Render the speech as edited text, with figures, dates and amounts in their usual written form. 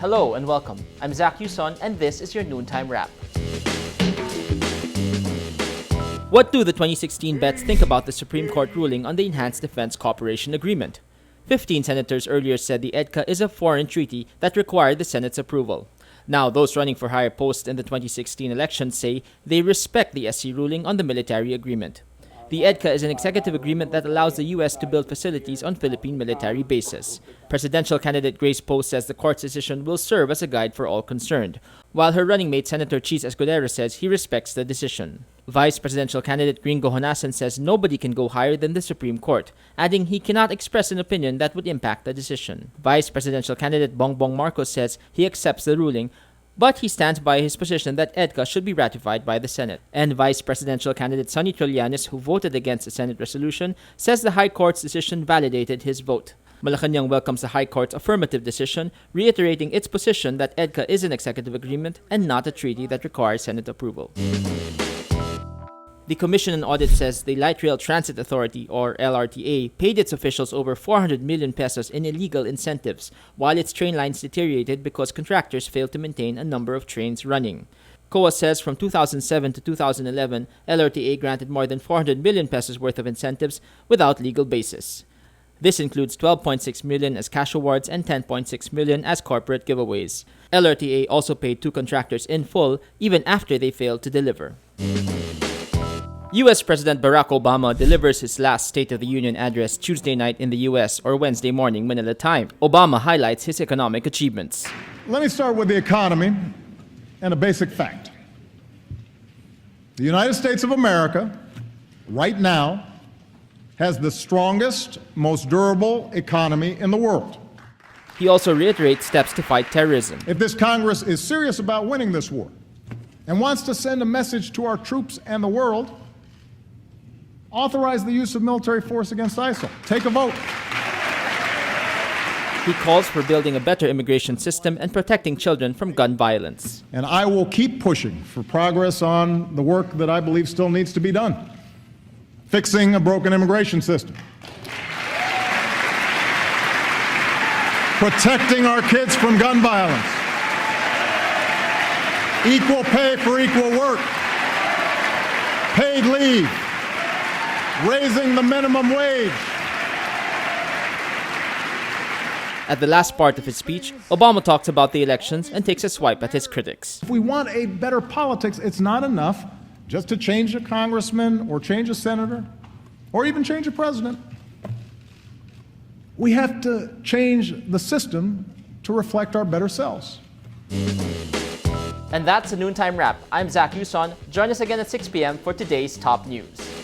Hello and welcome. I'm Zach Yuson and this is your Noontime Wrap. What do the 2016 Bets think about the Supreme Court ruling on the Enhanced Defense Cooperation Agreement? 15 senators earlier said the EDCA is a foreign treaty that required the Senate's approval. Now, those running for higher posts in the 2016 election say they respect the SC ruling on the military agreement. The EDCA is an executive agreement that allows the U.S. to build facilities on Philippine military bases. Presidential candidate Grace Poe says the court's decision will serve as a guide for all concerned, while her running mate Senator Cheese Escudero says he respects the decision. Vice presidential candidate Gringo Honasan says nobody can go higher than the Supreme Court, adding he cannot express an opinion that would impact the decision. Vice presidential candidate Bongbong Marcos says he accepts the ruling, but he stands by his position that EDCA should be ratified by the Senate. And Vice Presidential candidate Sonny Trillanes, who voted against the Senate resolution, says the High Court's decision validated his vote. Malacanang welcomes the High Court's affirmative decision, reiterating its position that EDCA is an executive agreement and not a treaty that requires Senate approval. The Commission on Audit says the Light Rail Transit Authority, or LRTA, paid its officials over 400 million pesos in illegal incentives, while its train lines deteriorated because contractors failed to maintain a number of trains running. COA says from 2007 to 2011, LRTA granted more than 400 million pesos worth of incentives without legal basis. This includes 12.6 million as cash awards and 10.6 million as corporate giveaways. LRTA also paid two contractors in full even after they failed to deliver. U.S. President Barack Obama delivers his last State of the Union address Tuesday night in the U.S. or Wednesday morning Manila time. Obama highlights his economic achievements. Let me start with the economy and a basic fact. The United States of America, right now, has the strongest, most durable economy in the world. He also reiterates steps to fight terrorism. If this Congress is serious about winning this war and wants to send a message to our troops and the world, authorize the use of military force against ISIL. Take a vote. He calls for building a better immigration system and protecting children from gun violence. And I will keep pushing for progress on the work that I believe still needs to be done. Fixing a broken immigration system. Protecting our kids from gun violence. Equal pay for equal work. Paid leave. Raising the minimum wage. At the last part of his speech, Obama talks about the elections and takes a swipe at his critics. If we want a better politics, it's not enough just to change a congressman or change a senator or even change a president. We have to change the system to reflect our better selves. And that's a Noontime Wrap. I'm Zach Yuson. Join us again at 6 p.m. for today's top news.